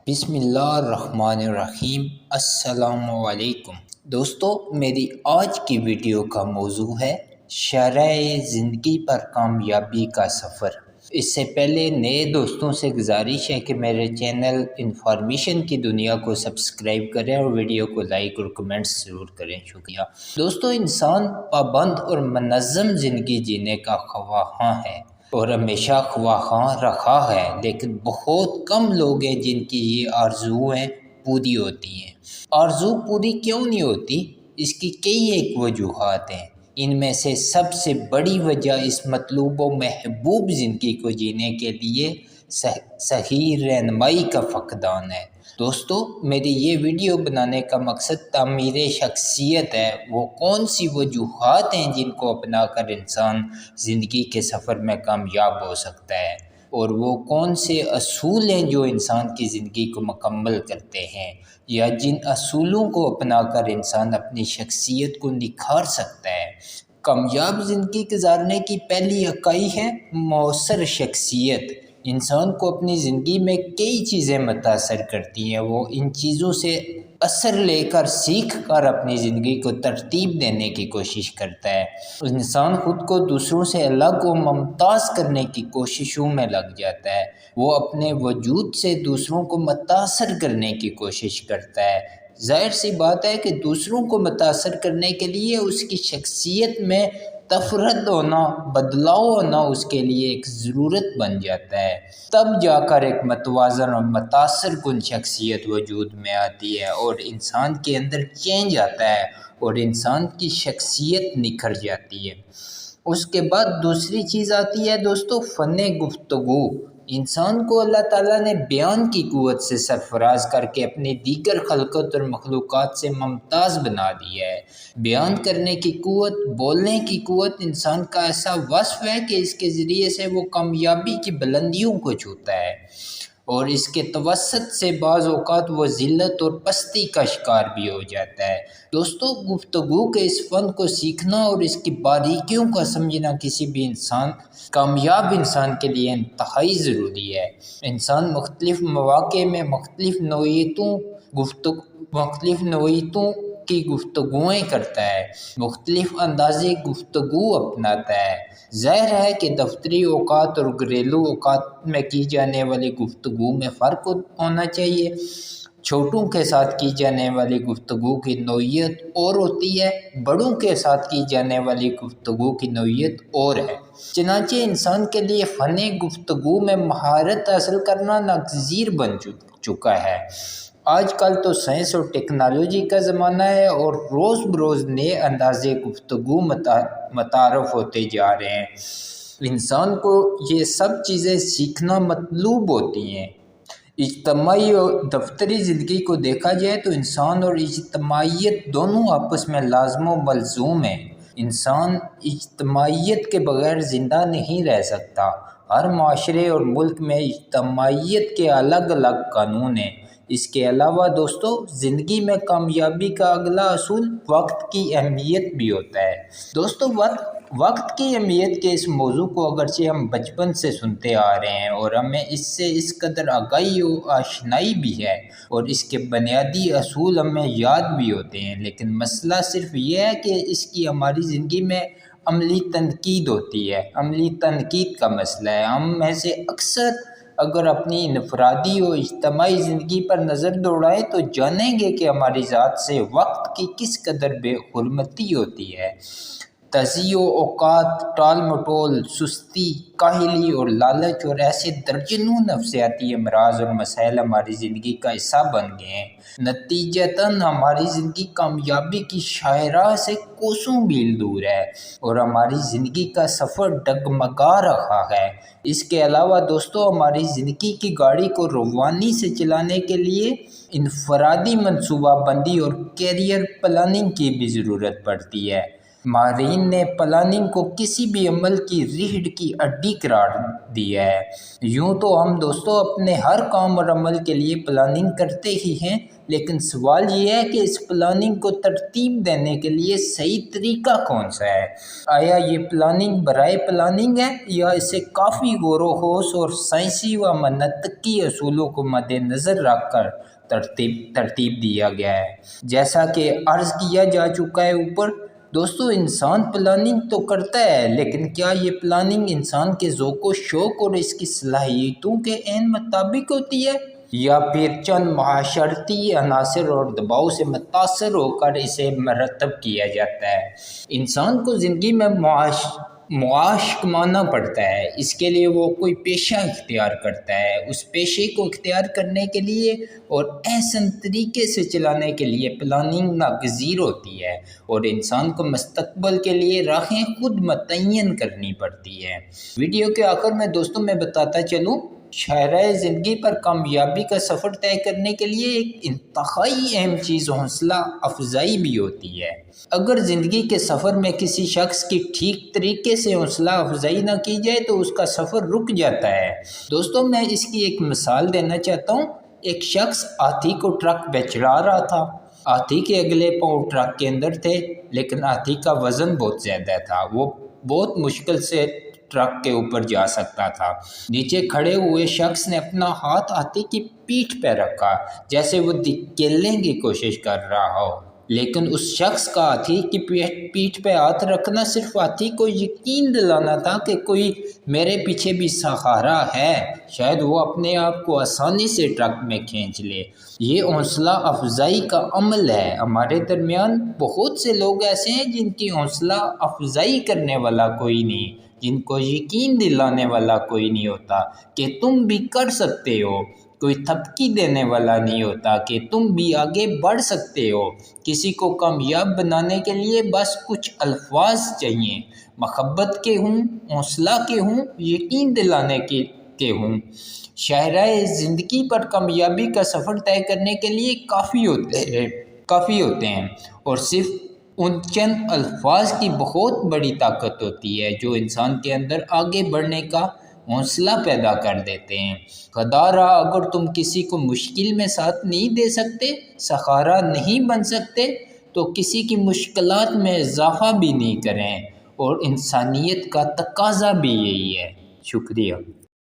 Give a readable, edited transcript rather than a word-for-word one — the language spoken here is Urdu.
بسم اللہ الرحمن الرحیم۔ السلام علیکم دوستو، میری آج کی ویڈیو کا موضوع ہے شرح زندگی پر کامیابی کا سفر۔ اس سے پہلے نئے دوستوں سے گزارش ہے کہ میرے چینل انفارمیشن کی دنیا کو سبسکرائب کریں اور ویڈیو کو لائک اور کمنٹس ضرور کریں۔ شکریہ دوستو۔ انسان پابند اور منظم زندگی جینے کا خواہاں ہے اور ہمیشہ خواہاں رکھا ہے، لیکن بہت کم لوگ ہیں جن کی یہ آرزویں پوری ہوتی ہیں۔ آرزو پوری کیوں نہیں ہوتی؟ اس کی کئی ایک وجوہات ہیں۔ ان میں سے سب سے بڑی وجہ اس مطلوب و محبوب زندگی کو جینے کے لیے صحیح رہنمائی کا فقدان ہے۔ دوستو، میری یہ ویڈیو بنانے کا مقصد تعمیر شخصیت ہے۔ وہ کون سی وجوہات ہیں جن کو اپنا کر انسان زندگی کے سفر میں کامیاب ہو سکتا ہے، اور وہ کون سے اصول ہیں جو انسان کی زندگی کو مکمل کرتے ہیں، یا جن اصولوں کو اپنا کر انسان اپنی شخصیت کو نکھار سکتا ہے۔ کامیاب زندگی گزارنے کی پہلی اکائی ہے مؤثر شخصیت۔ انسان کو اپنی زندگی میں کئی چیزیں متاثر کرتی ہیں۔ وہ ان چیزوں سے اثر لے کر سیکھ کر اپنی زندگی کو ترتیب دینے کی کوشش کرتا ہے۔ انسان خود کو دوسروں سے الگ و ممتاز کرنے کی کوششوں میں لگ جاتا ہے۔ وہ اپنے وجود سے دوسروں کو متاثر کرنے کی کوشش کرتا ہے۔ ظاہر سی بات ہے کہ دوسروں کو متاثر کرنے کے لیے اس کی شخصیت میں تفرد ہونا، بدلاؤ ہونا اس کے لیے ایک ضرورت بن جاتا ہے۔ تب جا کر ایک متوازن اور متاثر کن شخصیت وجود میں آتی ہے، اور انسان کے اندر چینج آتا ہے اور انسان کی شخصیت نکھر جاتی ہے۔ اس کے بعد دوسری چیز آتی ہے دوستو، فن گفتگو۔ انسان کو اللہ تعالیٰ نے بیان کی قوت سے سرفراز کر کے اپنی دیگر خلقت اور مخلوقات سے ممتاز بنا دیا ہے۔ بیان کرنے کی قوت، بولنے کی قوت انسان کا ایسا وصف ہے کہ اس کے ذریعے سے وہ کامیابی کی بلندیوں کو چھوتا ہے، اور اس کے توسط سے بعض اوقات وہ ذلت اور پستی کا شکار بھی ہو جاتا ہے۔ دوستو، گفتگو کے اس فن کو سیکھنا اور اس کی باریکیوں کا سمجھنا کسی بھی کامیاب انسان کے لیے انتہائی ضروری ہے۔ انسان مختلف مواقع میں مختلف نوعیتوں کی گفتگویں کرتا ہے، مختلف انداز گفتگو اپناتا ہے۔ ظاہر ہے کہ دفتری اوقات اور گھریلو اوقات میں کی جانے والی گفتگو میں فرق ہونا چاہیے۔ چھوٹوں کے ساتھ کی جانے والی گفتگو کی نوعیت اور ہوتی ہے، بڑوں کے ساتھ کی جانے والی گفتگو کی نوعیت اور ہے۔ چنانچہ انسان کے لیے فن گفتگو میں مہارت حاصل کرنا ناگزیر بن چکا ہے۔ آج کل تو سائنس اور ٹیکنالوجی کا زمانہ ہے، اور روز بروز نئے انداز گفتگو متعارف ہوتے جا رہے ہیں۔ انسان کو یہ سب چیزیں سیکھنا مطلوب ہوتی ہیں۔ اجتماعی اور دفتری زندگی کو دیکھا جائے تو انسان اور اجتماعیت دونوں آپس میں لازم و ملزوم ہیں۔ انسان اجتماعیت کے بغیر زندہ نہیں رہ سکتا۔ ہر معاشرے اور ملک میں اجتماعیت کے الگ الگ قانون ہیں۔ اس کے علاوہ دوستو، زندگی میں کامیابی کا اگلا اصول وقت کی اہمیت بھی ہوتا ہے۔ دوستو، وقت کی اہمیت کے اس موضوع کو اگرچہ ہم بچپن سے سنتے آ رہے ہیں، اور ہمیں اس سے اس قدر آگاہی و آشنائی بھی ہے، اور اس کے بنیادی اصول ہمیں یاد بھی ہوتے ہیں، لیکن مسئلہ صرف یہ ہے کہ اس کی ہماری زندگی میں عملی تنقید ہوتی ہے۔ عملی تنقید کا مسئلہ ہے۔ ہم میں سے اکثر اگر اپنی انفرادی و اجتماعی زندگی پر نظر دوڑائیں تو جانیں گے کہ ہماری ذات سے وقت کی کس قدر بے حرمتی ہوتی ہے۔ تضییع اوقات، ٹال مٹول، سستی، کاہلی اور لالچ اور ایسے درجنوں نفسیاتی امراض اور مسائل ہماری زندگی کا حصہ بن گئے ہیں۔ نتیجتاً ہماری زندگی کامیابی کی شاہراہ سے کوسوں میل دور ہے، اور ہماری زندگی کا سفر ڈگمگا رہا ہے۔ اس کے علاوہ دوستو، ہماری زندگی کی گاڑی کو روانی سے چلانے کے لیے انفرادی منصوبہ بندی اور کیریئر پلاننگ کی بھی ضرورت پڑتی ہے۔ ماہرین نے پلاننگ کو کسی بھی عمل کی ریڑھ کی ہڈی قرار دیا ہے۔ یوں تو ہم دوستو اپنے ہر کام اور عمل کے لیے پلاننگ کرتے ہی ہیں، لیکن سوال یہ ہے کہ اس پلاننگ کو ترتیب دینے کے لیے صحیح طریقہ کون سا ہے؟ آیا یہ پلاننگ برائے پلاننگ ہے یا اسے کافی غور و خوض اور سائنسی و منطقی اصولوں کو مد نظر رکھ کر ترتیب دیا گیا ہے؟ جیسا کہ عرض کیا جا چکا ہے اوپر، دوستو انسان پلاننگ تو کرتا ہے، لیکن کیا یہ پلاننگ انسان کے ذوق و شوق اور اس کی صلاحیتوں کے عین مطابق ہوتی ہے، یا پھر چند معاشرتی عناصر اور دباؤ سے متاثر ہو کر اسے مرتب کیا جاتا ہے؟ انسان کو زندگی میں معاش کمانا پڑتا ہے، اس کے لیے وہ کوئی پیشہ اختیار کرتا ہے۔ اس پیشے کو اختیار کرنے کے لیے اور احسن طریقے سے چلانے کے لیے پلاننگ ناگزیر ہوتی ہے، اور انسان کو مستقبل کے لیے راہیں خود متعین کرنی پڑتی ہے۔ ویڈیو کے آخر میں دوستوں میں بتاتا چلوں، شاہراہ زندگی پر کامیابی کا سفر طے کرنے کے لیے ایک انتہائی اہم چیز حوصلہ افزائی بھی ہوتی ہے۔ اگر زندگی کے سفر میں کسی شخص کی ٹھیک طریقے سے حوصلہ افزائی نہ کی جائے تو اس کا سفر رک جاتا ہے۔ دوستوں میں اس کی ایک مثال دینا چاہتا ہوں۔ ایک شخص ہاتھی کو ٹرک پہ چڑھا رہا تھا۔ ہاتھی کے اگلے پاؤں ٹرک کے اندر تھے، لیکن ہاتھی کا وزن بہت زیادہ تھا، وہ بہت مشکل سے ٹرک کے اوپر جا سکتا تھا۔ نیچے کھڑے ہوئے شخص نے اپنا ہاتھ ہاتھی کی پیٹھ پہ رکھا، جیسے وہ دھکیلنے کی کوشش کر رہا ہو، لیکن اس شخص کا ہاتھی کی پیٹھ پہ ہاتھ رکھنا صرف ہاتھی کو یقین دلانا تھا کہ کوئی میرے پیچھے بھی سہارا ہے، شاید وہ اپنے آپ کو آسانی سے ٹرک میں کھینچ لے۔ یہ حوصلہ افزائی کا عمل ہے۔ ہمارے درمیان بہت سے لوگ ایسے ہیں جن کی حوصلہ افزائی کرنے والا کوئی نہیں، جن کو یقین دلانے والا کوئی نہیں ہوتا کہ تم بھی کر سکتے ہو، کوئی تھپکی دینے والا نہیں ہوتا کہ تم بھی آگے بڑھ سکتے ہو۔ کسی کو کامیاب بنانے کے لیے بس کچھ الفاظ چاہیے، محبت کے ہوں، حوصلہ کے ہوں، یقین دلانے کے ہوں۔ شاہراہ زندگی پر کامیابی کا سفر طے کرنے کے لیے کافی ہوتے ہیں، اور صرف ان چند الفاظ کی بہت بڑی طاقت ہوتی ہے جو انسان کے اندر آگے بڑھنے کا حوصلہ پیدا کر دیتے ہیں۔ خدا را اگر تم کسی کو مشکل میں ساتھ نہیں دے سکتے، سہارا نہیں بن سکتے، تو کسی کی مشکلات میں اضافہ بھی نہیں کریں، اور انسانیت کا تقاضا بھی یہی ہے۔ شکریہ۔